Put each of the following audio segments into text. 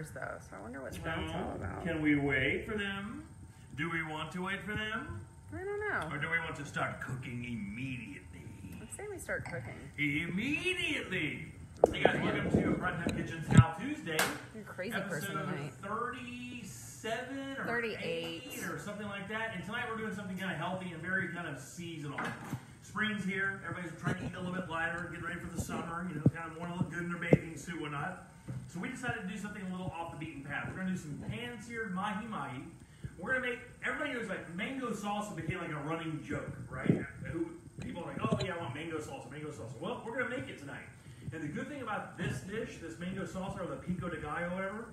hours, though, so I wonder what that's all about. Can we wait for them? Do we want to wait for them? I don't know. Or do we want to start cooking immediately? Let's say we start cooking. Immediately! Hey guys, welcome to PrimeTime Kitchen's How Tuesday. You're a crazy person tonight. 37 or 38 or something like that. And tonight we're doing something kind of healthy and very kind of seasonal. Spring's here. Everybody's trying to eat a little bit lighter, get ready for the summer. You know, kind of want to look good in their bathing suit and whatnot. So we decided to do something a little off the beaten path. We're going to do some pan-seared Mahi Mahi. We're going to make, everybody knows like mango salsa became like a running joke, right? People are like, oh yeah, I want mango salsa, mango salsa. Well, we're going to make it tonight. And the good thing about this dish, this mango salsa or the Pico de Gallo or whatever,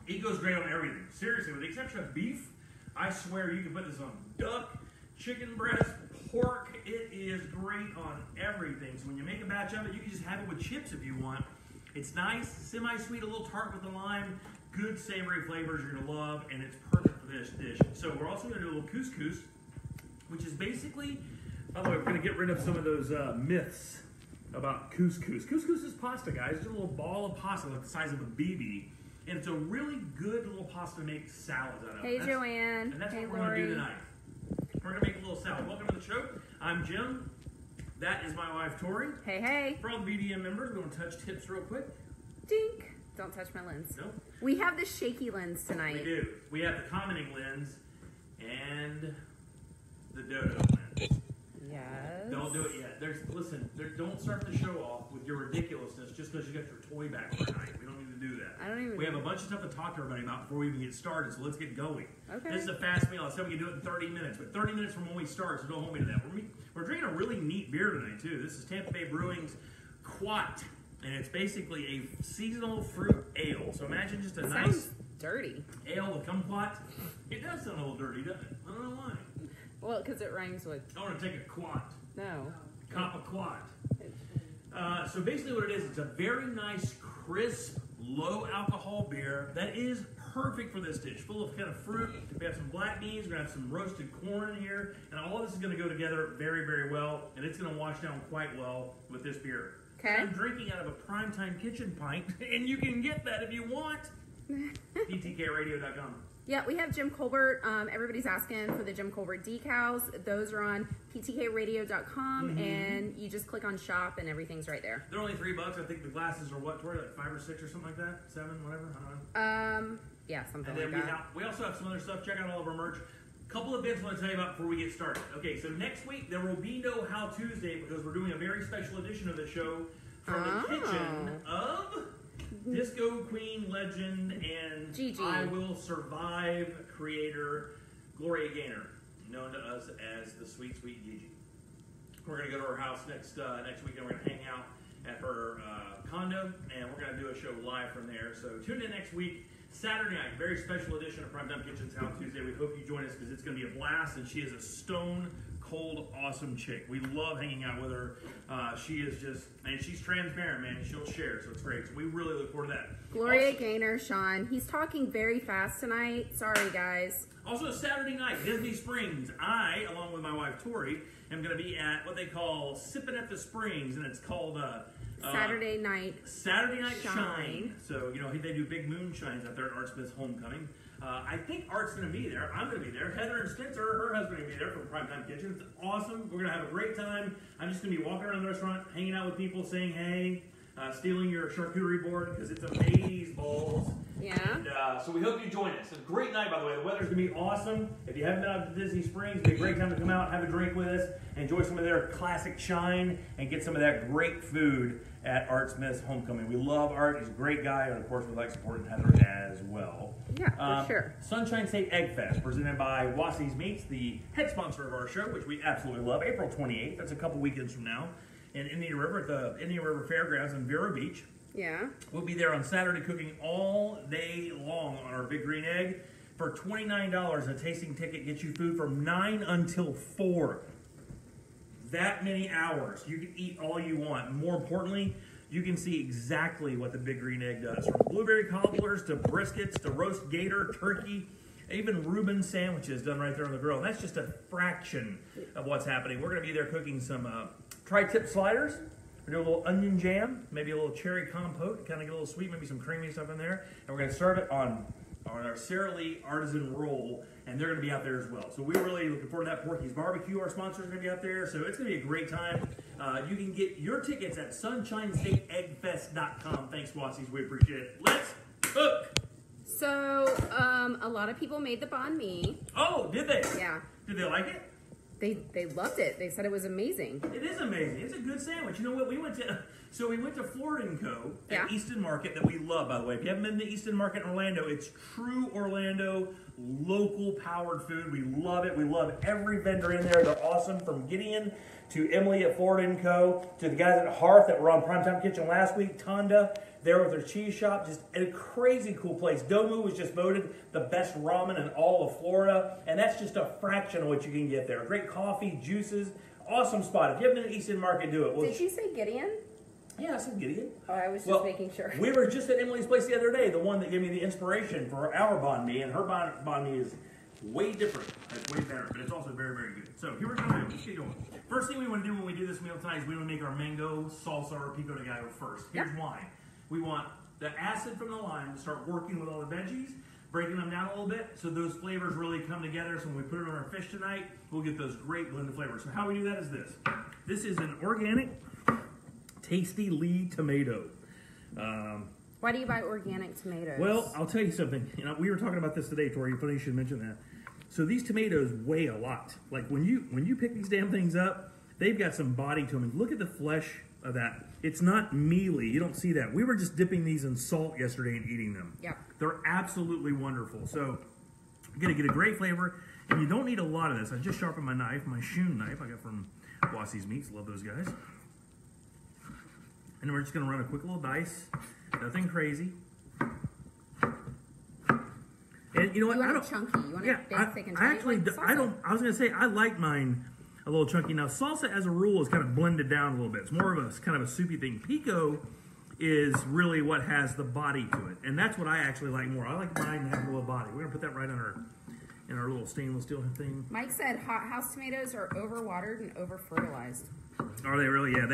it goes great on everything. Seriously, with the exception of beef, I swear you can put this on duck, chicken breast, pork. It is great on everything. So when you make a batch of it, you can just have it with chips if you want. It's nice, semi-sweet, a little tart with the lime, good savory flavors you're going to love, and it's perfect for this dish. So we're also going to do a little couscous, which is basically, by the way, we're going to get rid of some of those myths about couscous. Couscous is pasta, guys. It's a little ball of pasta like the size of a BB, and it's a really good little pasta to make salads out of. Hey, Joanne. And that's hey, what we're going to do tonight. We're going to make a little salad. Welcome to the show. I'm Jim. That is my wife, Tori. Hey, hey. For all the BDM members, we're going to touch tips real quick. Dink. Don't touch my lens. No. We have the shaky lens tonight. We do. We have the commenting lens and the dodo lens. Yes. Don't do it yet. Don't start the show off with your ridiculousness just because you got your toy back for a night. We don't need to do that. We have a bunch of stuff to talk to everybody about before we even get started, so let's get going. Okay. This is a fast meal. I said we can do it in 30 minutes, but 30 minutes from when we start, so don't hold me to that. We're drinking a really neat beer tonight, too. This is Tampa Bay Brewing's Quat, and it's basically a seasonal fruit ale. So imagine just a nice dirty ale with kumquat. It does sound a little dirty, doesn't it? I don't know why. Well, because it rhymes with... I want to take a quat. No. Cop a quat. So basically what it is, it's a very nice, crisp, low alcohol beer that is perfect for this dish. Full of kind of fruit. We have some black beans, we're going to have some roasted corn in here, and all of this is going to go together very, very well, and it's going to wash down quite well with this beer. Okay. I'm drinking out of a PrimeTime Kitchen pint, and you can get that if you want. PTKRadio.com. Yeah, we have Jim Colbert. Everybody's asking for the Jim Colbert decals. Those are on ptkradio.com, and you just click on shop, and everything's right there. They're only $3. I think the glasses are what, Tori? Like 5 or 6 or something like that? 7, whatever? I don't know. Yeah, something and like then that. We also have some other stuff. Check out all of our merch. Couple of bits I want to tell you about before we get started. Okay, so next week there will be no How Tuesday because we're doing a very special edition of the show from the kitchen of Disco Queen legend and Gigi. I Will Survive creator Gloria Gaynor, known to us as the Sweet Sweet Gigi. We're going to go to her house next week and we're going to hang out at her condo and we're going to do a show live from there. So tune in next week. Saturday night, very special edition of PrimeTime Kitchen's How Tuesday. We hope you join us because it's going to be a blast, and she is a stone cold, awesome chick. We love hanging out with her. She is just, and she's transparent, man. She'll share, so it's great. So we really look forward to that. Gloria Gaynor, Sean. He's talking very fast tonight. Sorry, guys. Also, Saturday night, Disney Springs. I, along with my wife Tori, am going to be at what they call Sippin' at the Springs, and it's called Saturday Night Shine. So, you know, they do big moonshines out there at Art Smith's Homecoming. I think Art's going to be there. I'm going to be there. Heather and Spencer, her husband, are going to be there from PrimeTime Kitchen. It's awesome. We're going to have a great time. I'm just going to be walking around the restaurant, hanging out with people, saying hey, stealing your charcuterie board because it's amazeballs. Yeah. And, so we hope you join us. It's a great night, by the way. The weather's going to be awesome. If you haven't been out to Disney Springs, it'll be a great time to come out, have a drink with us, enjoy some of their classic shine, and get some of that great food at Art Smith's Homecoming. We love Art. He's a great guy, and of course, we like supporting Heather as well. Yeah, for sure. Sunshine State Egg Fest, presented by Wassey's Meats, the head sponsor of our show, which we absolutely love. April 28th. That's a couple weekends from now. In Indian River, at the Indian River Fairgrounds in Vero Beach. Yeah. We'll be there on Saturday cooking all day long on our Big Green Egg. For $29, a tasting ticket gets you food from 9 until 4. That many hours. You can eat all you want. More importantly, you can see exactly what the Big Green Egg does. From blueberry cobblers to briskets to roast gator, turkey, even Reuben sandwiches done right there on the grill. And that's just a fraction of what's happening. We're going to be there cooking some tri-tip sliders, We're doing a little onion jam, maybe a little cherry compote, kind of get a little sweet, maybe some creamy stuff in there. And we're going to serve it on our Sara Lee artisan roll, and they're going to be out there as well. So we're really looking forward to that. Porky's Barbecue, our sponsor, is going to be out there. So it's going to be a great time. You can get your tickets at sunshinestateeggfest.com. Thanks, Wassies. We appreciate it. Let's cook. So, a lot of people made the banh mi. Oh, did they? Yeah. Did they like it? They loved it. They said it was amazing. It is amazing. It's a good sandwich. You know what? We went to Florida & Co. at Easton Market that we love, by the way. If you haven't been to Easton Market in Orlando, it's true Orlando, local powered food. We love it. We love every vendor in there. They're awesome. From Gideon to Emily at Florida & Co. to the guys at Hearth that were on Primetime Kitchen last week, Tonda, there with their cheese shop. Just a crazy cool place. Domu was just voted the best ramen in all of Florida, and that's just a fraction of what you can get there. Great coffee, juices, awesome spot. If you haven't been to Easton Market, do it. Did you say Gideon? Yeah, I said Gideon. Oh, I was just making sure. We were just at Emily's place the other day, the one that gave me the inspiration for our banh mi, and her banh mi is way different. It's way better, but it's also very, very good. So here we're going to do. Let's get going. First thing we want to do when we do this meal tonight is we want to make our mango salsa or pico de gallo first. Here's why. We want the acid from the lime to start working with all the veggies, breaking them down a little bit so those flavors really come together. So when we put it on our fish tonight, we'll get those great blended flavors. So how we do that is this. This is an organic, tasty Lee tomato. Why do you buy organic tomatoes? Well, I'll tell you something. You know, we were talking about this today, Tori. Funny you should mention that. So these tomatoes weigh a lot. Like when you pick these damn things up, they've got some body to them. And look at the flesh of that. It's not mealy. You don't see that. We were just dipping these in salt yesterday and eating them. Yep. They're absolutely wonderful. So you're going to get a great flavor. And you don't need a lot of this. I just sharpened my knife, my Shun knife I got from Wassie's Meats. Love those guys. And we're just going to run a quick little dice. Nothing crazy. And you know what? You want it chunky. You want it big, thick, and chunky. I was going to say, I like mine a little chunky. Now, salsa, as a rule, is kind of blended down a little bit. It's more of a kind of a soupy thing. Pico is really what has the body to it. And that's what I actually like more. I like mine to have a little body. We're going to put that right on in our little stainless steel thing. Mike said hothouse tomatoes are overwatered and over-fertilized. Are they really? Yeah.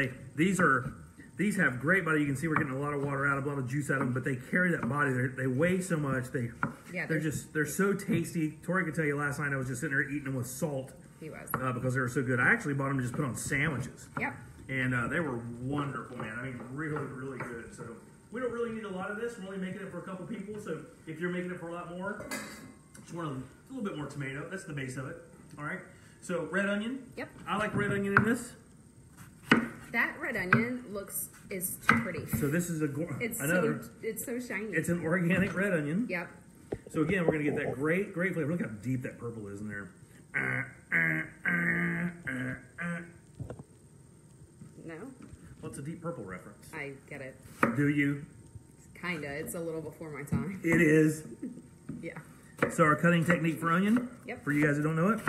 These have great body. You can see we're getting a lot of water out of, a lot of juice out of them, but they carry that body. They weigh so much. They're so tasty. Tori could tell you last night I was just sitting there eating them with salt. He was. Because they were so good. I actually bought them to just put on sandwiches. Yep. And they were wonderful, man. I mean, really, really good. So we don't really need a lot of this. We're only making it for a couple people. So if you're making it for a lot more, just want a little bit more tomato. That's the base of it. All right. So red onion. Yep. I like red onion in this. That red onion is too pretty. So this is it's so shiny. It's an organic red onion. Yep. So again, we're gonna get that great flavor. Look how deep that purple is in there. No. What's a deep purple reference? I get it. Do you? Kinda. It's a little before my time. It is. Yeah. So our cutting technique for onion. Yep. For you guys who don't know it.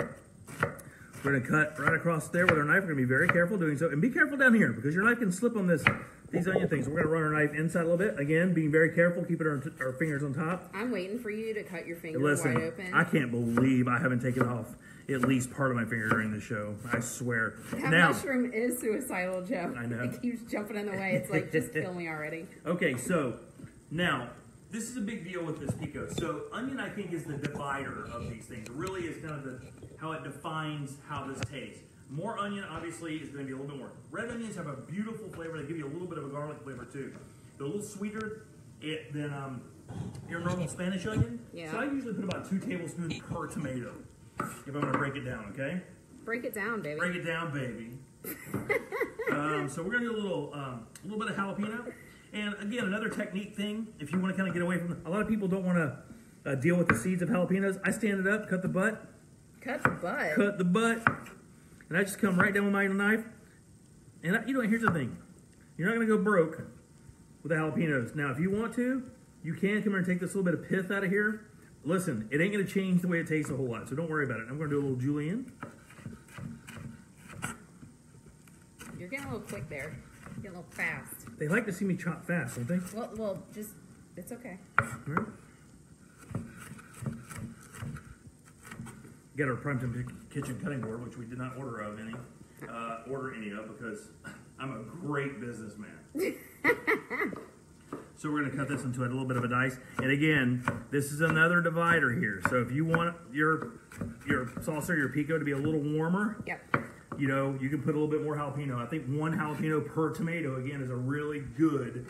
We're going to cut right across there with our knife. We're going to be very careful doing so. And be careful down here because your knife can slip on these onion things. We're going to run our knife inside a little bit. Again, being very careful, keeping our fingers on top. I'm waiting for you to cut your finger Listen, wide open. I can't believe I haven't taken off at least part of my finger during the show. I swear. That mushroom is suicidal, Joe. I know. It keeps jumping in the way. It's like, just kill me already. Okay, so now, this is a big deal with this pico. So onion, I think, is the divider of these things. It really is kind of how it defines how this tastes. More onion, obviously, is going to be a little bit more. Red onions have a beautiful flavor. They give you a little bit of a garlic flavor, too. They're a little sweeter than your normal Spanish onion. Yeah. So I usually put about 2 tablespoons per tomato if I'm going to break it down, okay? Break it down, baby. Break it down, baby. So we're going to do a little bit of jalapeno. And again, another technique thing, if you want to kind of get away from a lot of people don't want to deal with the seeds of jalapenos. I stand it up, cut the butt. Cut the butt? Cut the butt. And I just come right down with my knife. And here's the thing. You're not going to go broke with the jalapenos. Now, if you want to, you can come here and take this little bit of pith out of here. Listen, it ain't going to change the way it tastes a whole lot, so don't worry about it. I'm going to do a little julienne. You're getting a little quick there. You're getting a little fast. They like to see me chop fast, don't they? Well, just, it's okay. All right. Got our PrimeTime Kitchen cutting board, which we did not order any of because I'm a great businessman. So we're going to cut this into a little bit of a dice. And again, this is another divider here. So if you want your salsa, your pico to be a little warmer, Yep. you know, you can put a little bit more jalapeno. I think 1 jalapeno per tomato, again, is a really good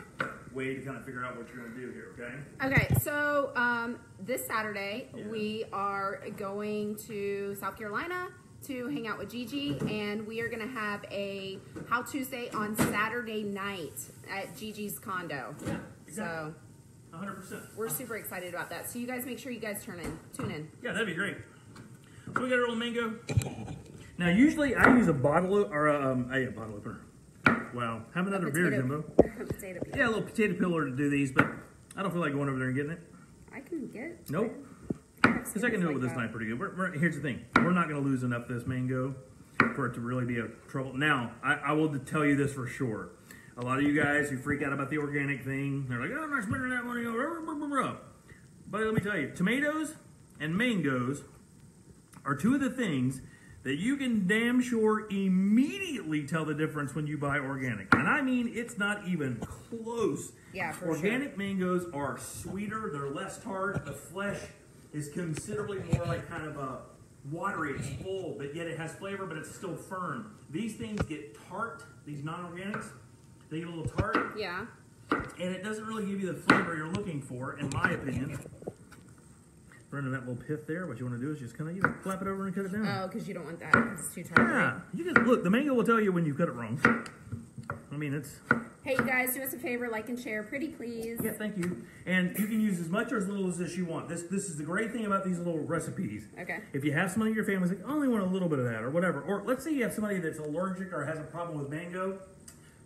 way to kind of figure out what you're going to do here, okay? Okay, so this Saturday, we are going to South Carolina to hang out with Gigi, and we are going to have a How Tuesday on Saturday night at Gigi's condo. Yeah, exactly. So 100%. we're super excited about that. So you guys make sure you guys tune in. Yeah, that'd be great. So we got our little mango. Now, usually I use a bottle or a bottle opener. Wow, have another beer, Jimbo. Potato peel. Yeah, a little potato peeler to do these, but I don't feel like going over there and getting it. I can get. Nope. Because I can do it with this knife pretty good. Here's the thing. We're not going to lose enough of this mango for it to really be a trouble. Now, I will tell you this for sure. A lot of you guys who freak out about the organic thing, they're like, oh, I'm not spending that money. But let me tell you, tomatoes and mangoes are two of the things that you can damn sure immediately tell the difference when you buy organic. And I mean, it's not even close. Yeah, for organic sure. mangoes are sweeter. They're less tart. The flesh is considerably more like kind of a watery. It's full, but yet it has flavor, but it's still firm. These things get tart. These non-organics, they get a little tart. Yeah. And it doesn't really give you the flavor you're looking for, in my opinion. Running that little pith there, what you want to do is just kind of flap it over and cut it down. Oh, because you don't want that because it's too tart. Yeah, you can look. The mango will tell you when you cut it wrong. I mean, it's. Hey, you guys, do us a favor, like and share, pretty please. Yeah, thank you. And you can use as much or as little as you want. This is the great thing about these little recipes. Okay. If you have somebody in your family who's like, I only want a little bit of that or whatever, or let's say you have somebody that's allergic or has a problem with mango,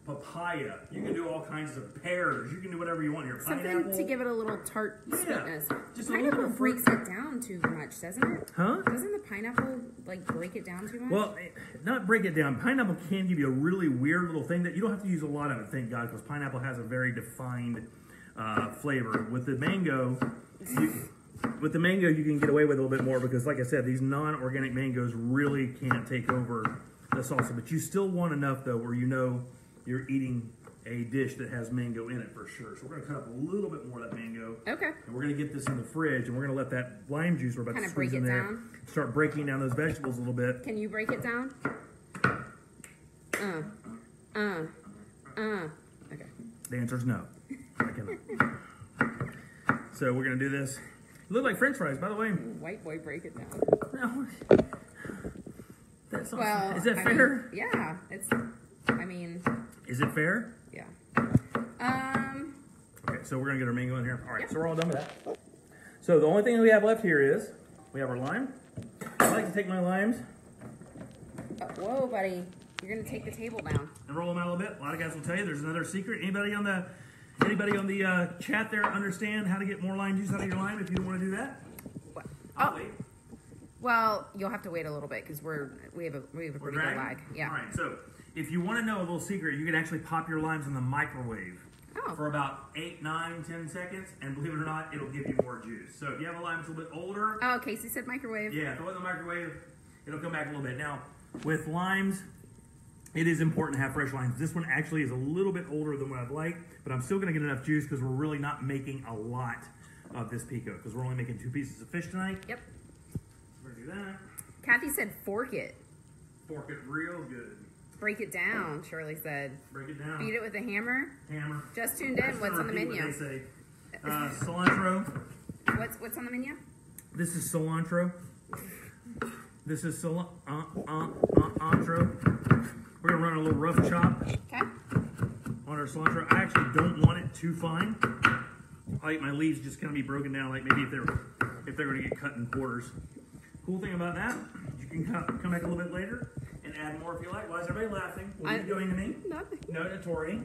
papaya. You can do all kinds of pears. You can do whatever you want here. Something Pineapple. to give it a little tart sweetness. Just a Pineapple little bit breaks it down too much, doesn't it? Huh? Doesn't the pineapple like break it down too much? Well, not break it down. Pineapple can give you a really weird little thing that you don't have to use a lot of it, thank God, because pineapple has a very defined flavor. With the mango, you can get away with a little bit more because, like I said, these non-organic mangoes really can't take over the salsa. But you still want enough, though, where you know you're eating a dish that has mango in it for sure. So we're going to cut up a little bit more of that mango. Okay. And we're going to get this in the fridge, and we're going to let that lime juice we're about Kind to of squeeze break in it there down? start breaking down those vegetables a little bit. Can you break it down? Okay. The answer is no. I cannot. So we're going to do this. Look like French fries, by the way. White boy, break it down. No. That's not, Well, is that fair? Yeah, it's. I mean. Is it fair? Yeah. Okay, so we're going to get our mango in here. All right, Yep. so we're all done with that. So the only thing we have left here is we have our lime. I like to take my limes Whoa, buddy. You're going to take the table down. and roll them out a little bit. A lot of guys will tell you there's another secret. Anybody on the chat there understand how to get more lime juice out of your lime if you don't want to do that? What? I'll wait. Well, you'll have to wait a little bit because we have a pretty good lag. Yeah. All right, so if you want to know a little secret, you can actually pop your limes in the microwave Oh. for about 8, 9, 10 seconds, and believe it or not, it'll give you more juice. So if you have a lime that's a little bit older, Oh, Casey said microwave. yeah, throw it in the microwave, it'll come back a little bit. Now, with limes, it is important to have fresh limes. This one actually is a little bit older than what I'd like, but I'm still going to get enough juice because we're really not making a lot of this pico because we're only making 2 pieces of fish tonight. Yep. We're going to do that. Kathy said fork it. Fork it real good. Break it down, Shirley said. Break it down. Beat it with a hammer. Hammer. Just tuned in. What's on the Repeat menu? What they say. Cilantro. What's on the menu? This is cilantro. This is cilantro. We're gonna run a little rough chop Okay. on our cilantro. I actually don't want it too fine. I like my leaves just kind of be broken down, like maybe if they're gonna get cut in quarters. Cool thing about that, you can come back a little bit later and add more if you like. Why is everybody laughing? What are you doing to me? Nothing. No, to Tori.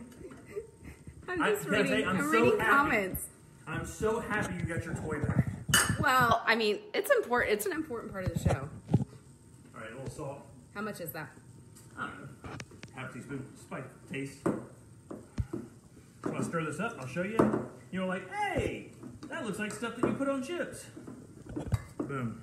I'm just Can I reading. say, I'm so reading happy. comments. I'm so happy you got your toy back. Well, I mean, it's important. It's an important part of the show. All right, a little salt. How much is that? I don't know. Half a teaspoon. Spice taste. So I'll stir this up. I'll show you. You're like, hey, that looks like stuff that you put on chips. Boom.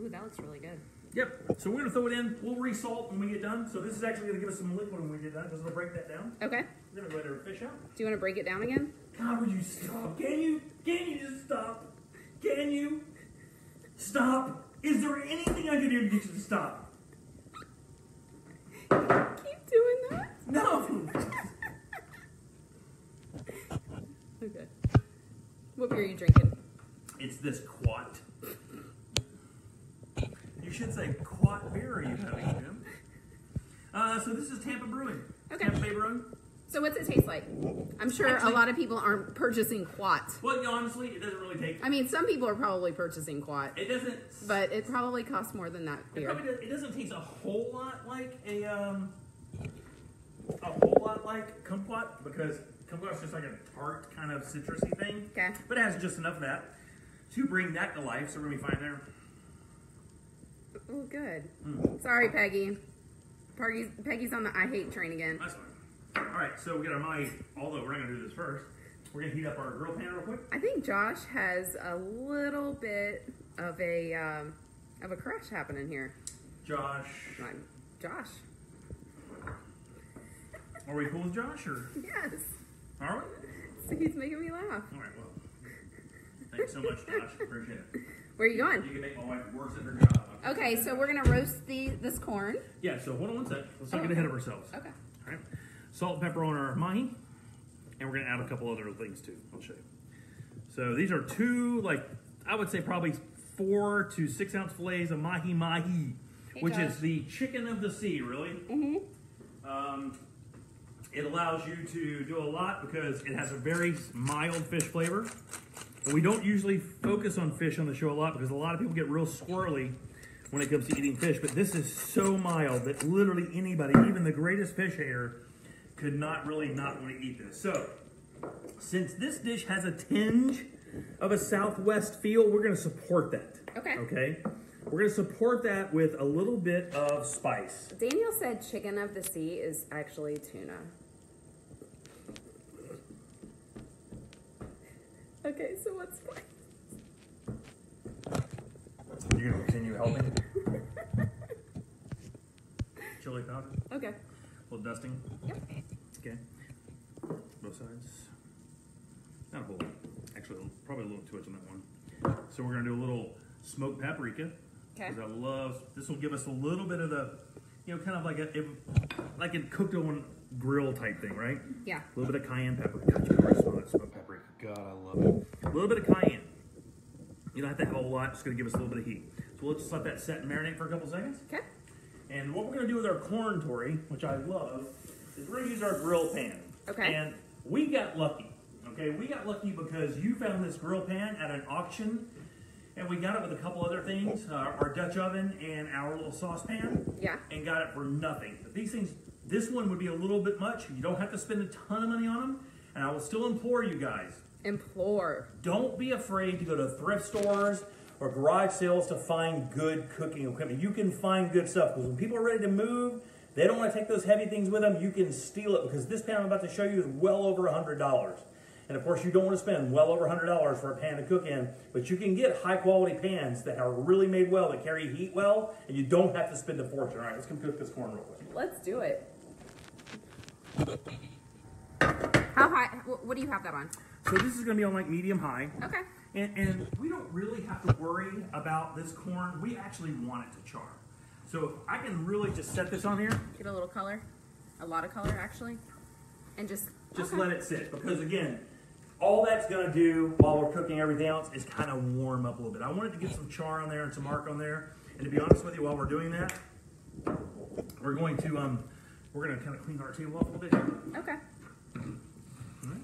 Ooh, that looks really good. Yep. So we're going to throw it in. We'll re-salt when we get done. So this is actually going to give us some liquid when we get done because it'll break that down. Okay. We're going to go ahead and fish out. Do you want to break it down again? God, would you stop? Can you just stop? Can you stop? Is there anything I can do to get you to stop? Keep doing that. No. Okay. What beer are you drinking? It's this Quat. You should say Quat beer are you having, Jim? So this is Tampa Brewing. Okay. Tampa Bay Brewing. So what's it taste like? I'm sure Actually, a lot of people aren't purchasing Quat. Well, honestly, it doesn't really take. I mean, some people are probably purchasing Quat. It doesn't. But it probably costs more than that beer. It doesn't taste a whole lot like kumquat because kumquat's just like a tart kind of citrusy thing. Okay. But it has just enough of that to bring that to life. So we're gonna be fine there. Oh, good. Sorry, Peggy. Peggy's on the I hate train again. That's fine. All right, so we got our Mahi. Although we're not gonna do this first, we're gonna heat up our grill pan real quick. I think Josh has a little bit of a crash happening here. Josh. Josh. Are we cool with Josh or? Yes. Are we? So he's making me laugh. All right. Well, thanks so much, Josh. Appreciate it. Where are you going? You can make my wife worse at her job. Okay, so we're gonna roast this corn. Yeah. So hold on one sec. Let's not get ahead of ourselves. Okay. All right. Salt and pepper on our Mahi, and we're gonna add a couple other things too. I'll show you. So these are two, I would say probably 4 to 6 ounce fillets of Mahi Mahi, which is the chicken of the sea, really. Mm-hmm. It allows you to do a lot because it has a very mild fish flavor. And we don't usually focus on fish on the show a lot because a lot of people get real squirrely when it comes to eating fish. But this is so mild that literally anybody, even the greatest fish hater, could not really not want to eat this. So, since this dish has a tinge of a Southwest feel, we're going to support that. Okay. Okay? We're going to support that with a little bit of spice. Daniel said chicken of the sea is actually tuna. Okay, so what's spice? You're going to continue helping? Chili powder? Okay. A little dusting? Yep. Okay. Both sides. Not a whole lot. Actually, probably a little too much on that one. So we're going to do a little smoked paprika. Okay. Because I love, this will give us a little bit of the, kind of like a cooked on grill type thing, right? Yeah. A little bit of cayenne pepper. God, you can already smell that smoked paprika. God, I love it. A little bit of cayenne. You don't have to have a whole lot. It's going to give us a little bit of heat. So we'll just let that set and marinate for a couple seconds. Okay. And what we're going to do with our corn, Tori, which I love, is we're going to use our grill pan. Okay. And we got lucky. Okay, we got lucky because you found this grill pan at an auction, and we got it with a couple other things, our Dutch oven and our little saucepan. Yeah. And got it for nothing. But these things, this one would be a little bit much. You don't have to spend a ton of money on them. And I will still implore you guys, don't be afraid to go to thrift stores or garage sales to find good cooking equipment. You can find good stuff because when people are ready to move, they don't want to take those heavy things with them. You can steal it because this pan I'm about to show you is well over $100. And of course, you don't want to spend well over $100 for a pan to cook in, but you can get high quality pans that are really made well, that carry heat well, and you don't have to spend a fortune. All right, let's come cook this corn real quick. Let's do it. How high? What do you have that on? So this is going to be on like medium high. Okay. And we don't really have to worry about this corn. We actually want it to char. So I can really just set this on here. Get a little color. A lot of color, actually. And just okay. Let it sit. Because again, all that's going to do while we're cooking everything else is kind of warm up a little bit. I wanted to get some char on there and some mark on there. And to be honest with you, while we're doing that, we're going to kind of clean our table off a little bit here. Okay. All right.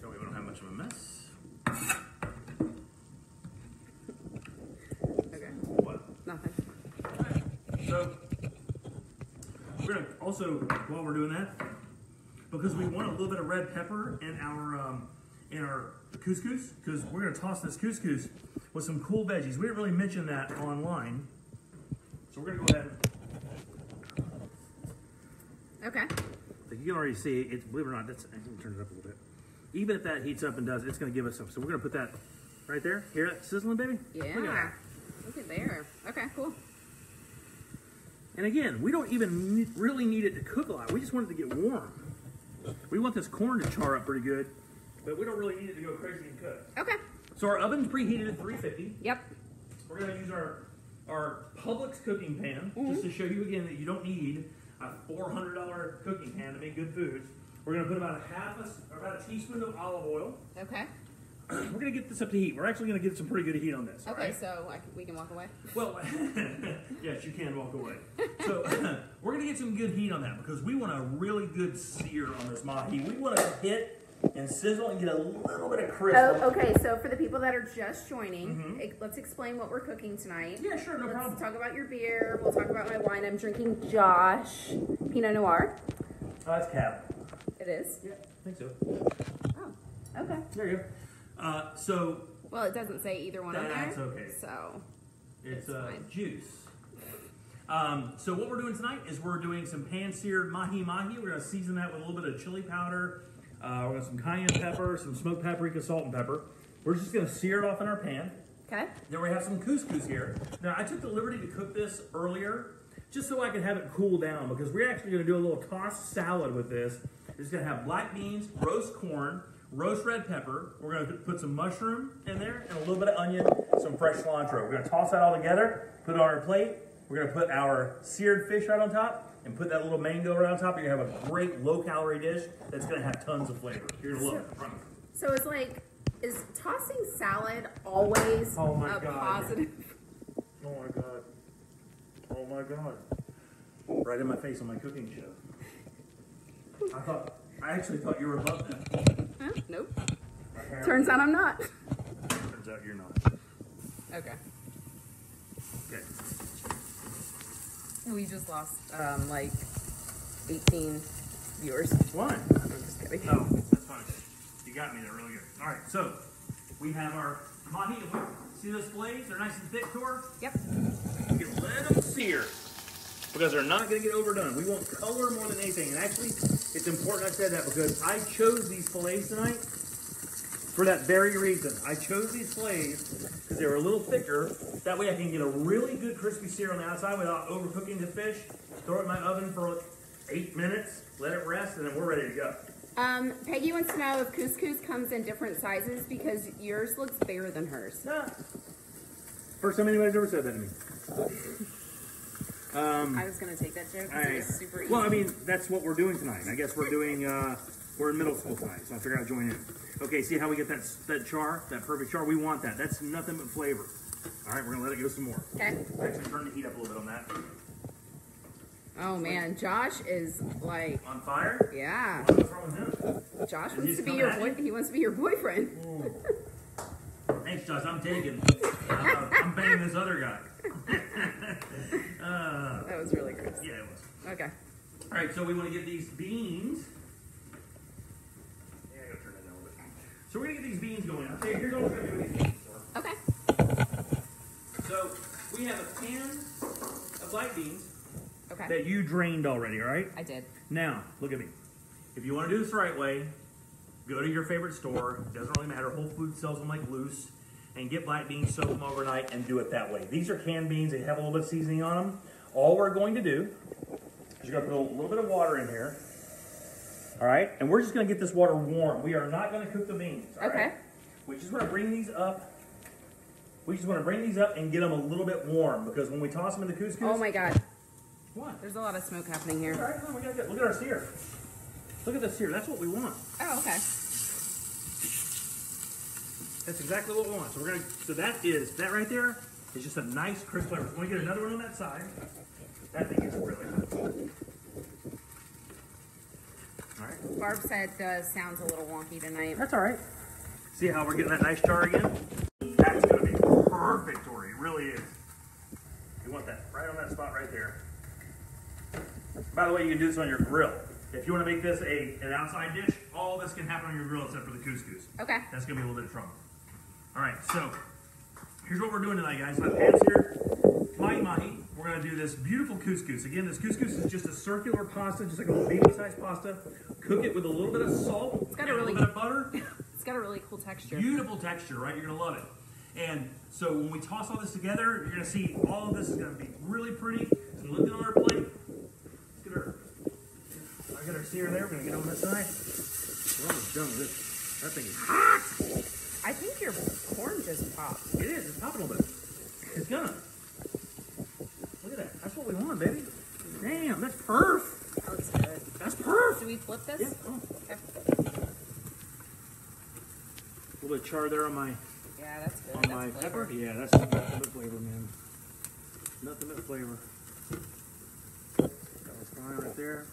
So we don't have much of a mess. Okay. What? Nothing. Right. So we're going to also, while we're doing that, because we want a little bit of red pepper in our couscous, because we're going to toss this couscous with some cool veggies. We didn't really mention that online. So we're going to go ahead. Okay. You can already see it, believe it or not, I'm going to turn it up a little bit. Even if that heats up and does, it's going to give us some. So we're going to put that right there. Hear that sizzling, baby? Yeah. Look at that. Look at there. Okay, cool. And again, we don't even really need it to cook a lot. We just want it to get warm. We want this corn to char up pretty good, but we don't really need it to go crazy and cook. Okay. So our oven's preheated at 350. Yep. We're going to use our Publix cooking pan, just to show you again that you don't need a $400 cooking pan to make good foods. We're going to put about a teaspoon of olive oil. Okay. We're going to get this up to heat. We're actually going to get some pretty good heat on this. Okay, right? so we can walk away? Well, yes, you can walk away. So we're going to get some good heat on that because we want a really good sear on this mahi. We want to hit and sizzle and get a little bit of crisp. Oh, okay, so for the people that are just joining, let's explain what we're cooking tonight. Yeah, sure, no problem. Let's talk about your beer. We'll talk about my wine. I'm drinking Josh Pinot Noir. Oh, that's Cab. It is? Yeah, I think so. Oh, okay. There you go. Well, it doesn't say either one on there. That's okay. So it's juice. So what we're doing tonight is we're doing some pan-seared mahi mahi. We're going to season that with a little bit of chili powder. We're going to some cayenne pepper, some smoked paprika, salt, and pepper. We're just going to sear it off in our pan. Okay. Then we have some couscous here. Now, I took the liberty to cook this earlier just so I could have it cool down because we're actually going to do a little tossed salad with this. It's going to have black beans, roast corn, roast red pepper. We're going to put some mushroom in there and a little bit of onion, some fresh cilantro. We're going to toss that all together, put it on our plate. We're going to put our seared fish right on top and put that little mango right on top. You're going to have a great low-calorie dish that's going to have tons of flavor. You're going to love it. So it's like, is tossing salad always a positive? Oh my God. Oh my God. Right in my face on my cooking show. I actually thought you were above that. Huh? Nope. Turns out I'm not. Turns out you're not. Okay. Okay. We just lost like 18 viewers. Why? I'm just kidding. Oh, that's fine. You got me there really good. All right, so we have our mahi. See those fillets? They're nice and thick, Tor? Yep. You can let them sear because they're not going to get overdone. We want color more than anything. And actually, it's important I said that because I chose these fillets tonight for that very reason. I chose these fillets because they were a little thicker. That way I can get a really good crispy sear on the outside without overcooking the fish. Throw it in my oven for 8 minutes, let it rest, and then we're ready to go. Peggy wants to know if couscous comes in different sizes because yours looks bigger than hers. Nah. First time anybody's ever said that to me. I was going to take that joke because it was super easy. Well, I mean, that's what we're doing tonight. I guess we're doing, we're in middle school tonight, so I figured I'd join in. Okay, see how we get that char, that perfect char? We want that. That's nothing but flavor. All right, we're going to let it go some more. Okay. Actually, turn the heat up a little bit on that. Oh, man. Josh is like... On fire? Yeah. What's wrong with him? Josh wants to be your he wants to be your boyfriend. Thanks, Josh. I'm taking. I'm banging this other guy. That was really gross. Yeah, it was. Okay. All right, so we want to get these beans. Yeah, I gotta turn that down a little bit. So we're gonna get these beans going. Okay, here's what we're gonna do with these beans. Okay. So we have a can of black beans. Okay. That you drained already, all right? I did. Now, look at me. If you want to do this the right way, go to your favorite store. It doesn't really matter. Whole Foods sells them like loose. And get black beans, soak them overnight, and do it that way. These are canned beans. They have a little bit of seasoning on them. All we're going to do is you're going to put a little bit of water in here. All right? And we're just going to get this water warm. We are not going to cook the beans. All okay. Right? We just want to bring these up. We just want to bring these up and get them a little bit warm because when we toss them in the couscous... Oh, my God. What? There's a lot of smoke happening here. All right, come on, we gotta get, look at our sear. Look at the sear. That's what we want. Oh, okay. That's exactly what we want. So we're gonna. So that right there is just a nice crisp flavor. We're gonna get another one on that side. That thing is really good. All right. Barb said the sound's a little wonky tonight. That's all right. See how we're getting that nice char again? That's gonna be perfect, Tori. It really is. You want that right on that spot right there. By the way, you can do this on your grill. If you want to make this an outside dish, all this can happen on your grill except for the couscous. Okay. That's going to be a little bit of trouble. All right, so here's what we're doing tonight, guys. My pan's here. Mahi Mahi. We're going to do this beautiful couscous. Again, this couscous is just a circular pasta, just like a baby-sized pasta. Cook it with a little bit of salt. It's got a really little bit of butter. It's got a really cool texture. Beautiful texture, right? You're going to love it. And so when we toss all this together, you're going to see all of this is going to be really pretty. So look at our plate. Let's get our, I got our sear there. We're going to get on this side. We're almost done with this. That thing is hot. I think your corn just popped. It is. It's popping a little bit. It's gonna. Look at that. That's what we want, baby. Damn, that's perf. That looks good. That's perf. Do we flip this? Yeah. Oh. Okay. A little bit of char there on my Yeah, that's good. on That's my flavor. pepper. Yeah, that's nothing but flavor, man. Nothing but flavor. That was fine right there.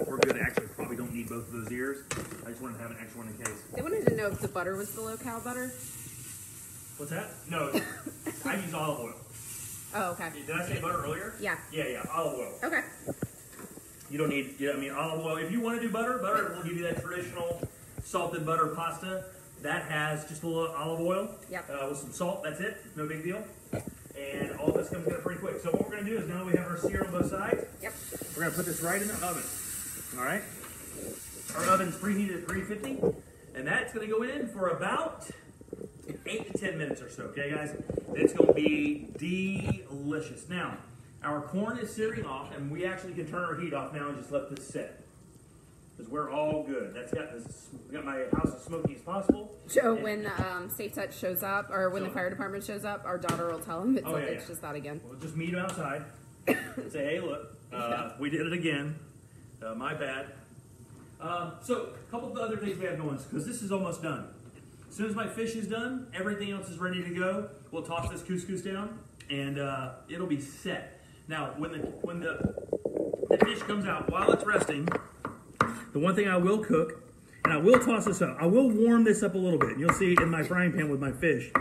We're good. Actually, probably don't need both of those ears. I just wanted to have an extra one in case. They wanted to know if the butter was below cow butter. What's that? No, I use olive oil. Oh, okay. Did I say butter earlier? Yeah. Yeah, olive oil. Okay. You don't need, olive oil. If you want to do butter will give you that traditional salted butter pasta. That has just a little olive oil with some salt. That's it. No big deal. And all this comes together pretty quick. So what we're going to do is now we have our sear on both sides. Yep. We're going to put this right in the oven. All right? Our oven's preheated at 350. And that's going to go in for about 8 to 10 minutes or so. Okay, guys? It's going to be delicious. Now, our corn is searing off, and we actually can turn our heat off now and just let this sit. Because we're all good. We got my house as smoky as possible. Joe, when Safe Touch shows up, or when the fire department shows up, our daughter will tell him it's just that again. We'll just meet him outside and say, hey, look, we did it again. My bad. So, a couple of other things we have going, because this is almost done. As soon as my fish is done, everything else is ready to go. We'll toss this couscous down, and it'll be set. Now, when the fish comes out, while it's resting, the one thing I will cook, and I will toss this up, I will warm this up a little bit. And you'll see in my frying pan with my fish.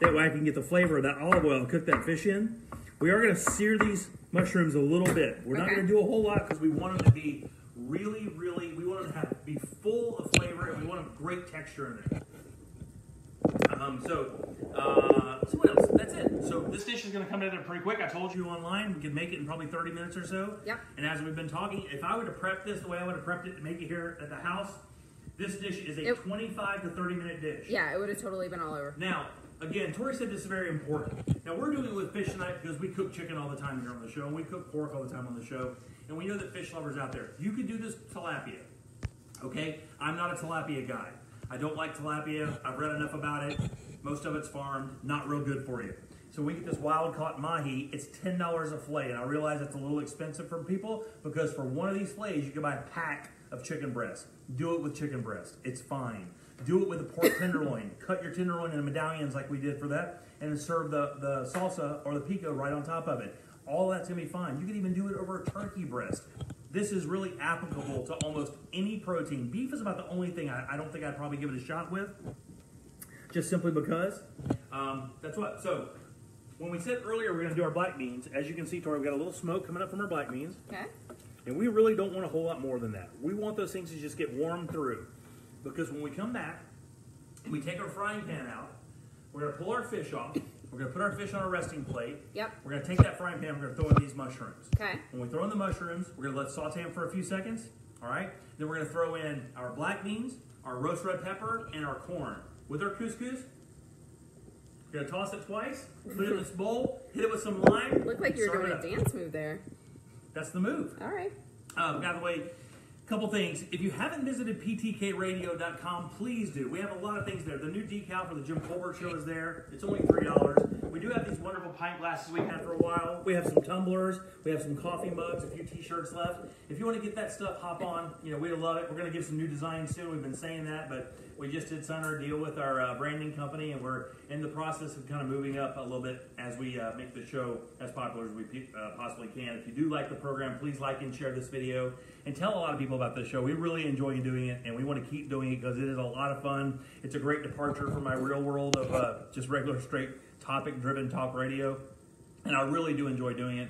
That way I can get the flavor of that olive oil and cook that fish in. We are going to sear these mushrooms a little bit. We're not going to do a whole lot because we want them to be really, we want them to be full of flavor, and we want a great texture in there. So what else? That's it. So this dish is going to come together pretty quick. I told you online we can make it in probably 30 minutes or so. Yep. And as we've been talking, if I were to prep this the way I would have prepped it to make it here at the house, this dish is a 25 to 30 minute dish. Yeah, it would have totally been all over. Now, again, Tori said this is very important. Now, we're doing it with fish tonight because we cook chicken all the time here on the show, and we cook pork all the time on the show, and we know that fish lovers out there, you could do this tilapia, okay? I'm not a tilapia guy. I don't like tilapia. I've read enough about it. Most of it's farmed, not real good for you. So we get this wild-caught mahi. It's $10 a fillet, and I realize it's a little expensive for people because for one of these fillets, you can buy a pack of chicken breast. Do it with chicken breast. It's fine. Do it with a pork tenderloin. Cut your tenderloin into medallions like we did for that, and then serve the salsa or the pico right on top of it. All that's going to be fine. You can even do it over a turkey breast. This is really applicable to almost any protein. Beef is about the only thing I don't think I'd probably give it a shot with, just simply because. That's what. So, when we said earlier we're going to do our black beans, as you can see, Tori, we've got a little smoke coming up from our black beans. Okay. And we really don't want a whole lot more than that. We want those things to just get warmed through. Because when we come back, we take our frying pan out, we're going to pull our fish off, we're going to put our fish on a resting plate. Yep. We're going to take that frying pan, we're going to throw in these mushrooms. Okay. When we throw in the mushrooms, we're going to let saute them for a few seconds. All right? Then we're going to throw in our black beans, our roast red pepper, and our corn. With our couscous, we're going to toss it twice, put it in this bowl, hit it with some lime. Looked like you were doing a dance move there. That's the move. All right. By the way, couple things. If you haven't visited ptkradio.com, please do. We have a lot of things there. The new decal for the Jim Colbert Show is there. It's only $3. We do have these wonderful pint glasses we've had for a while. We have some tumblers. We have some coffee mugs, a few t-shirts left. If you want to get that stuff, hop on. We'd love it. We're going to get some new designs soon. We've been saying that, but we just did sign our deal with our branding company, and we're in the process of kind of moving up a little bit as we make the show as popular as we possibly can. If you do like the program, please like and share this video and tell a lot of people about this show. We really enjoy doing it, and we want to keep doing it because it is a lot of fun. It's a great departure from my real world of just regular, straight, topic-driven talk radio, and I really do enjoy doing it.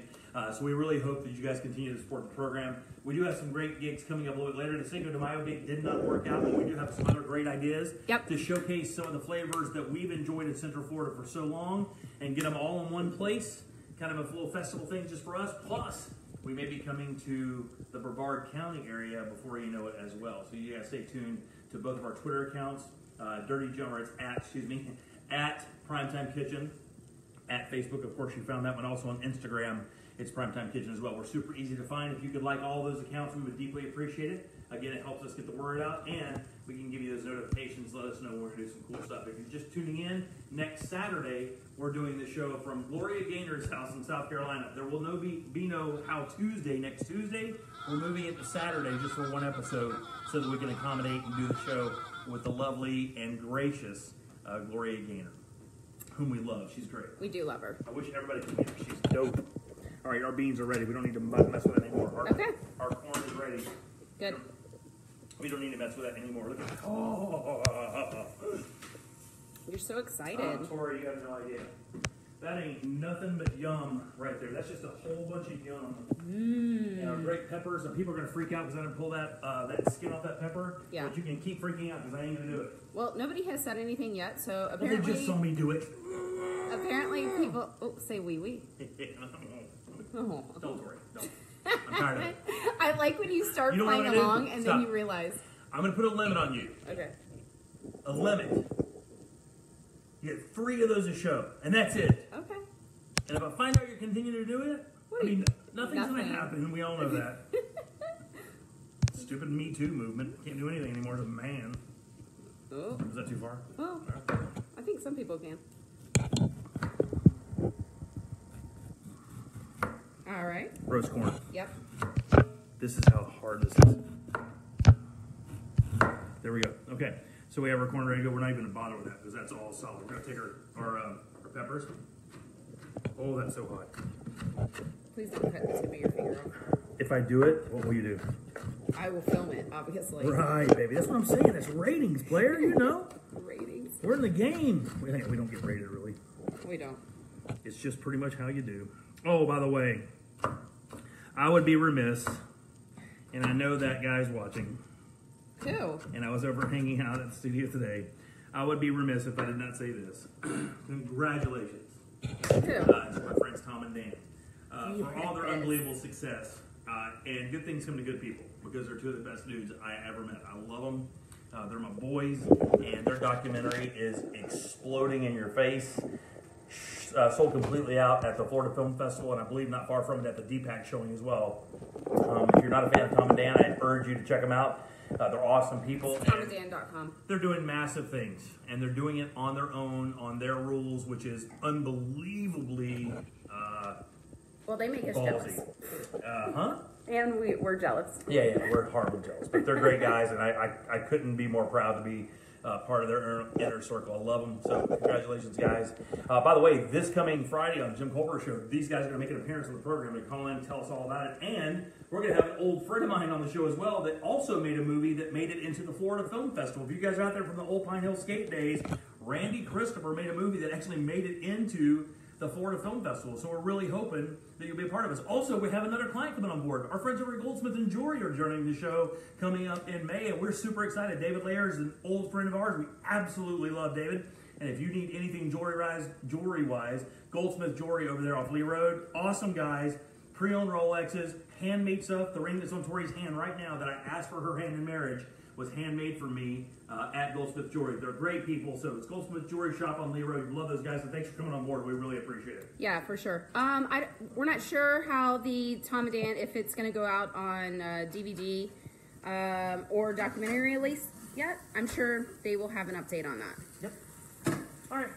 So we really hope that you guys continue to support the program. We do have some great gigs coming up a little bit later. The Cinco de Mayo gig did not work out, but we do have some other great ideas to showcase some of the flavors that we've enjoyed in Central Florida for so long and get them all in one place. Kind of a little festival thing just for us. Plus, we may be coming to the Brevard County area before you know it as well. So you guys stay tuned to both of our Twitter accounts. Dirty Joe, or it's at PrimeTime Kitchen at Facebook. Of course, you found that one. Also on Instagram, it's PrimeTime Kitchen as well. We're super easy to find. If you could like all those accounts, we would deeply appreciate it. Again, it helps us get the word out, and we can give you those notifications. Let us know when we're going to do some cool stuff. If you're just tuning in, next Saturday, we're doing the show from Gloria Gaynor's house in South Carolina. There will be no How Tuesday next Tuesday. We're moving it to Saturday just for one episode so that we can accommodate and do the show with the lovely and gracious Gloria Gaynor, whom we love. She's great. We do love her. I wish everybody could meet her. She's dope. All right, our beans are ready. We don't need to mess with it anymore. Our corn is ready. Good. We don't need to mess with that anymore. Look at that. Oh. You're so excited. Tori, you have no idea. That ain't nothing but yum right there. That's just a whole bunch of yum. And our great peppers. And people are going to freak out because I didn't pull that skin off that pepper. Yeah. But you can keep freaking out because I ain't going to do it. Well, nobody has said anything yet, so Well, they apparently... just saw me do it. Apparently people... Oh, say wee wee. Oh. Don't worry. Don't. I'm tired of it. I like when you start You know what playing I'm gonna do? along and Stop. then you realize. I'm going to put a limit on you. Okay. A limit. You get 3 of those a show, and that's it. Okay. And if I find out you're continuing to do it, nothing's going to Nothing. happen, and we all know that. Stupid Me Too movement. Can't do anything anymore as a man. Oh. Is that too far? Well, I think some people can. All right. Roast corn. Yep. This is how hard this is. There we go. Okay. So we have our corn ready to go. We're not even going to bother with that because that's all solid. We're going to take our peppers. Oh, that's so hot. Please don't cut the tip of your finger off. If I do it, what will you do? I will film it, obviously. Right, baby. That's what I'm saying. That's ratings, player. You know. Ratings. We're in the game. We don't get rated, really. We don't. It's just pretty much how you do. Oh, by the way, I would be remiss, and I know that guy's watching, Who? and I was over hanging out at the studio today. I would be remiss if I did not say this. Congratulations Who? to my friends Tom and Dan for all their unbelievable success. And good things come to good people because they're 2 of the best dudes I ever met. I love them. They're my boys, and their documentary is exploding in your face. Sold completely out at the Florida Film Festival, and I believe not far from it at the DPAC showing as well. If you're not a fan of Tom and Dan, I urge you to check them out. They're awesome people. TomandDan.com. They're doing massive things, and they're doing it on their own, on their rules, which is unbelievably Well, they make us ballsy. jealous. And we're jealous. Yeah, we're horribly jealous. But they're great guys, and I couldn't be more proud to be part of their inner circle. I love them. So congratulations, guys. By the way, this coming Friday on Jim Colbert Show, these guys are going to make an appearance on the program. They call in, tell us all about it. And we're going to have an old friend of mine on the show as well that also made a movie that made it into the Florida Film Festival. If you guys are out there from the old Pine Hill skate days, Randy Christopher made a movie that actually made it into the Florida Film Festival. So we're really hoping that you'll be a part of us. Also, we have another client coming on board. Our friends over at Goldsmith & Jewelry are joining the show coming up in May, and we're super excited. David Layer is an old friend of ours. We absolutely love David. And if you need anything jewelry-wise, Goldsmith Jewelry over there off Lee Road. Awesome guys. Pre-owned Rolexes, handmade stuff. The ring that's on Tori's hand right now that I asked for her hand in marriage was handmade for me at Goldsmith Jewelry. They're great people, so it's Goldsmith Jewelry Shop on Lee Road. Love those guys, and thanks for coming on board. We really appreciate it. Yeah, for sure. We're not sure how the Tom and Dan, if it's going to go out on DVD or documentary release yet. I'm sure they will have an update on that. Yep. All right.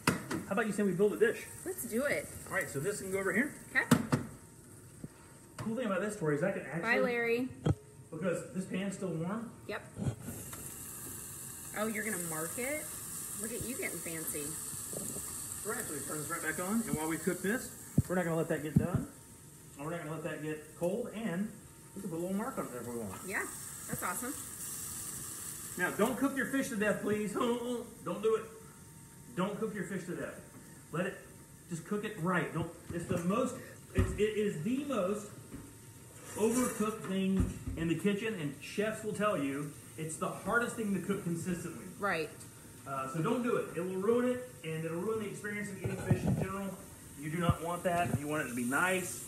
How about you say we build a dish? Let's do it. All right, so this can go over here. Okay. Cool thing about this, Tori, is I can actually... Bye, Larry. Because this pan's still warm. Yep. Oh, you're going to mark it? Look at you getting fancy. We're actually turn this right back on, and while we cook this, we're not going to let that get done. And we're not going to let that get cold, and we can put a little mark on it there if we want. Yeah, that's awesome. Now, don't cook your fish to death, please. Don't do it. Don't cook your fish to death. Let it, just cook it right. It's the most, it is the most overcooked thing in the kitchen, and chefs will tell you it's the hardest thing to cook consistently. Right. So don't do it. It will ruin it, and it'll ruin the experience of eating fish in general. You do not want that. You want it to be nice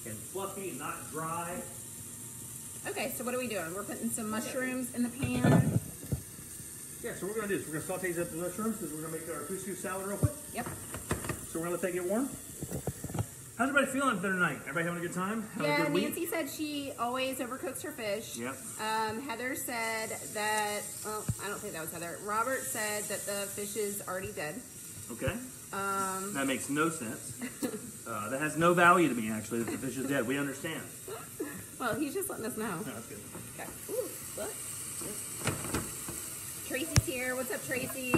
and fluffy and not dry. Okay, so what are we doing? We're putting some mushrooms in the pan. Yeah, so what we're going to do is we're going to saute up the mushrooms because we're going to make our couscous salad real quick. Yep. So we're going to let that get warm. How's everybody feeling for tonight? Everybody having a good time? Having a Yeah, good week? Nancy said she always overcooks her fish. Yep. Heather said that, well, I don't think that was Heather. Robert said that the fish is already dead. Okay. That makes no sense. That has no value to me, actually, that the fish is dead. We understand. Well, he's just letting us know. No, that's good. Okay. Ooh, look. Tracy's here. What's up, Tracy?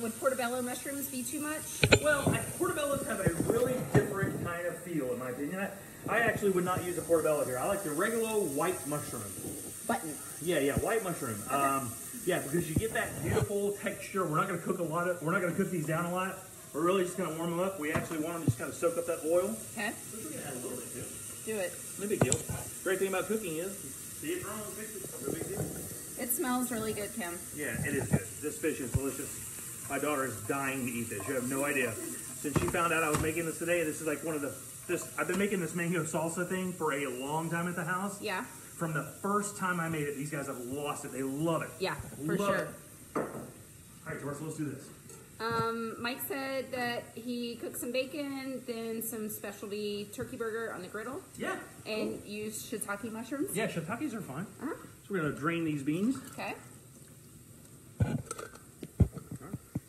Would portobello mushrooms be too much? Well, portobellos have a really different kind of feel, in my opinion. I actually would not use a portobello here. I like the regular white mushroom. Button. Yeah, white mushroom. Okay. Yeah, because you get that beautiful texture. We're not going to cook we're not going to cook these down a lot. We're really just going to warm them up. We actually want them to just kind of soak up that oil. Okay. So we're going to add a little bit too. Do it. No big deal. Great thing about cooking is, see it wrong, fix it. No big deal. It smells really good, Kim. Yeah, it is good. This fish is delicious. My daughter is dying to eat this. You have no idea. Since she found out I was making this today, this is like one of the, I've been making this mango salsa thing for a long time at the house. Yeah. From the first time I made it, these guys have lost it. They love it. Yeah, for Love sure. it. All right, George, so let's do this. Mike said that he cooked some bacon, then some specialty turkey burger on the griddle, Yeah. and used shiitake mushrooms. Yeah, shiitakes are fine. Uh-huh. So we're going to drain these beans. Okay.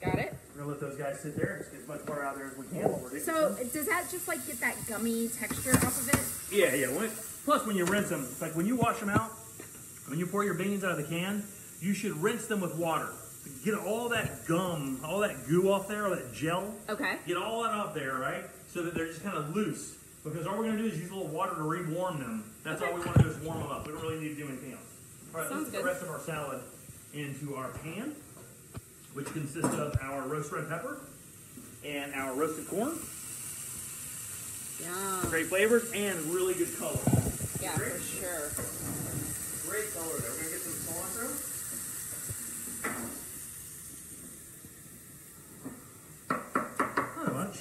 Got it. We're going to let those guys sit there and just get as much water out there as we can while we're doing So does that just like get that gummy texture off of it? Yeah. Plus, when you rinse them, it's like when you wash them out, when you pour your beans out of the can, you should rinse them with water. Get all that gum, all that goo off there, all that gel. Okay. Get all that off there, right? So that they're just kind of loose. Because all we're going to do is use a little water to re-warm them. That's all we want to do is warm them up. We don't really need to do anything else. All right, let's put the rest of our salad into our pan, which consists of our roast red pepper and our roasted corn. Yum. Great flavors and really good color. Yeah, Great. for sure. Great color there. We're going to get some cilantro. Not a bunch.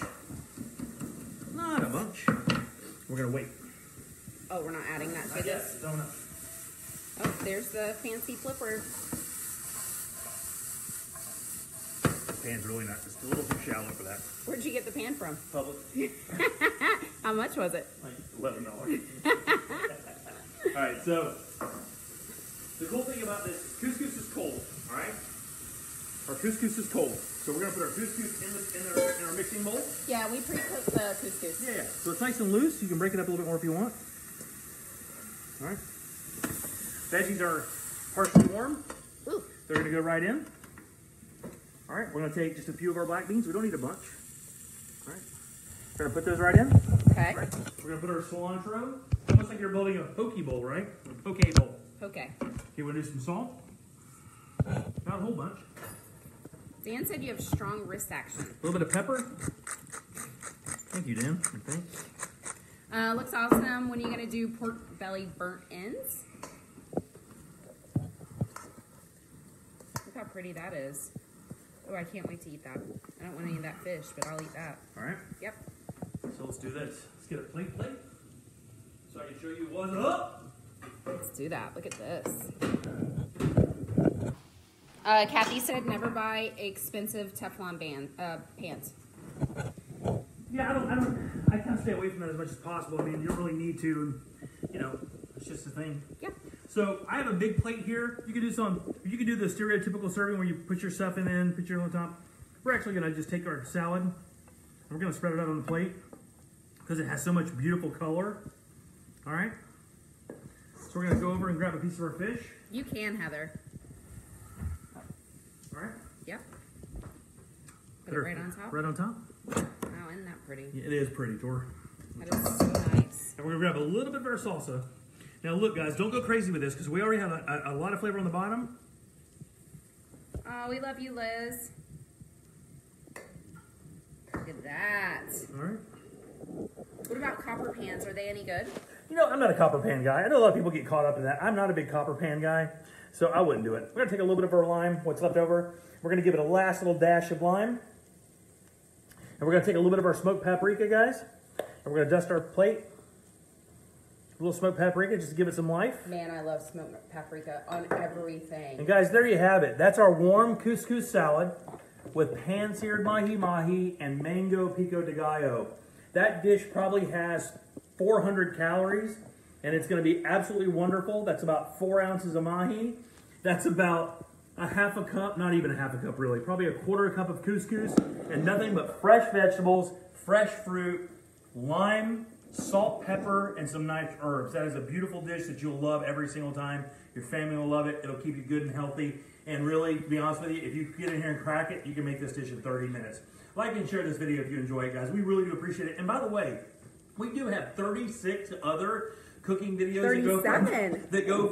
Not a bunch. We're going to wait. Oh, we're not adding that to I this? guess. Don't know. Oh, there's the fancy flipper. The pan's really not. Just a little too shallow for that. Where'd you get the pan from? Public. How much was it? Like $11. All right, so the cool thing about this, couscous is cold, all right? Our couscous is cold. So we're going to put our couscous in our mixing bowl. Yeah, we pre-cooked the couscous. Yeah. So it's nice and loose. You can break it up a little bit more if you want. All right. Veggies are partially warm. Ooh. They're going to go right in. All right. We're going to take just a few of our black beans. We don't need a bunch. All right. We're going to put those right in. Okay. All right. We're going to put our cilantro. Almost like you're building a poke bowl, right? A poke bowl. Okay. Okay, we'll do some salt. Not a whole bunch. Dan said you have strong wrist action. A little bit of pepper. Thank you, Dan. Thanks. Looks awesome. When are you going to do pork belly burnt ends? Look how pretty that is. Oh, I can't wait to eat that. I don't want any of that fish, but I'll eat that. All right. Yep. So let's do this. Let's get a plate so I can show you what's up. Let's do that. Look at this. Kathy said never buy expensive Teflon pants. Yeah, I kind of stay away from that as much as possible. I mean, you don't really need to, it's just a thing. Yeah. So I have a big plate here. You can do the stereotypical serving where you put your stuff in, put your on top. We're actually gonna just take our salad and we're gonna spread it out on the plate because it has so much beautiful color. All right. So we're gonna go over and grab a piece of our fish. You can, Heather. All right. Yep. Put it right on top. Right on top. Oh, isn't that pretty? Yeah, it is pretty, Tor. That is so nice. And we're gonna grab a little bit of our salsa. Now look, guys, don't go crazy with this because we already have a lot of flavor on the bottom. Oh, we love you, Liz. Look at that. All right. What about copper pans? Are they any good? I'm not a copper pan guy. I know a lot of people get caught up in that. I'm not a big copper pan guy, so I wouldn't do it. We're gonna take a little bit of our lime, what's left over. We're gonna give it a last little dash of lime. And we're gonna take a little bit of our smoked paprika, guys. And we're gonna dust our plate. A A little smoked paprika just to give it some life. Man, I love smoked paprika on everything. And guys, there you have it. That's our warm couscous salad with pan-seared mahi mahi and mango pico de gallo. That dish probably has 400 calories, and it's going to be absolutely wonderful. That's about 4 ounces of mahi. That's about a half a cup, not even a half a cup really, probably a quarter cup of couscous, and nothing but fresh vegetables, fresh fruit, lime, salt, pepper, and some nice herbs. That is a beautiful dish that you'll love every single time. Your family will love it. It'll keep you good and healthy. And really, to be honest with you, if you get in here and crack it, you can make this dish in 30 minutes. Like and share this video if you enjoy it, guys. We really do appreciate it. And by the way, we do have 36 other cooking videos that go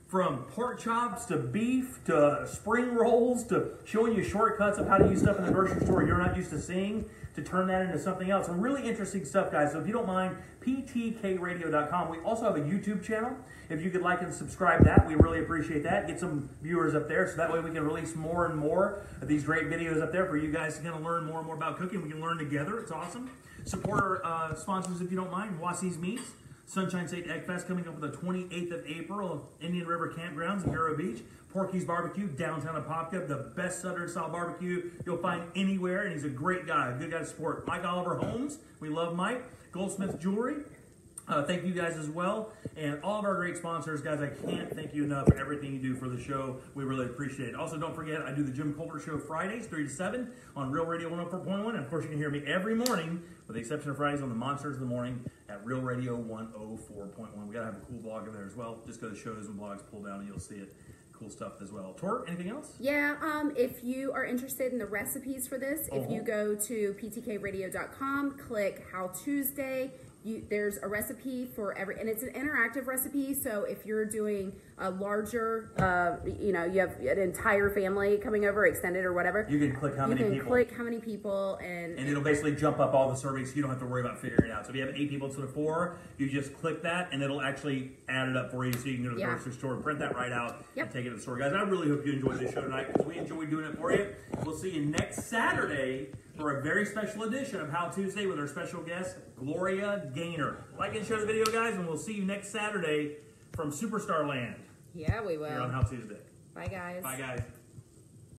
from pork chops to beef to spring rolls to showing you shortcuts of how to use stuff in the grocery store you're not used to seeing to turn that into something else. Some really interesting stuff, guys. So if you don't mind, ptkradio.com. We also have a YouTube channel. If you could like and subscribe that, we really appreciate that. Get some viewers up there so that way we can release more and more of these great videos up there for you guys to kind of learn more and more about cooking. We can learn together. It's awesome. Support our sponsors if you don't mind. Wassey's Meats. Sunshine State Egg Fest coming up on the 28th of April, Indian River Campgrounds in Vero Beach. Porky's Barbecue, downtown Apopka, the best Southern style barbecue you'll find anywhere, and he's a great guy, a good guy to support. Mike Oliver Homes, we love Mike. Goldsmith Jewelry, thank you guys as well. And all of our great sponsors, guys, I can't thank you enough for everything you do for the show. We really appreciate it. Also, don't forget, I do the Jim Colbert Show Fridays, 3 to 7 on Real Radio 104.1. And of course, you can hear me every morning, with the exception of Fridays, on the Monsters of the Morning at Real Radio 104.1. We got to have a cool blog in there as well. Just go to shows and blogs, pull down, and you'll see it. Cool stuff as well. Tor, anything else? Yeah, if you are interested in the recipes for this, if you go to ptkradio.com, click How Tuesday, there's a recipe for every, and it's an interactive recipe, so if you're doing a larger, you have an entire family coming over, extended or whatever. You can click how many people. You can click how many people, and it'll basically jump up all the servings, so you don't have to worry about figuring it out. So if you have 8 people instead of 4, you just click that, and it'll actually add it up for you, so you can go to the grocery store and print that right out and take it to the store. Guys, I really hope you enjoyed this show tonight, because we enjoy doing it for you. We'll see you next Saturday for a very special edition of How Tuesday with our special guest, Gloria Gaynor. Like and share the video, guys, and we'll see you next Saturday from Superstar Land. Yeah, we will. Here on How Tuesday. Bye, guys. Bye, guys.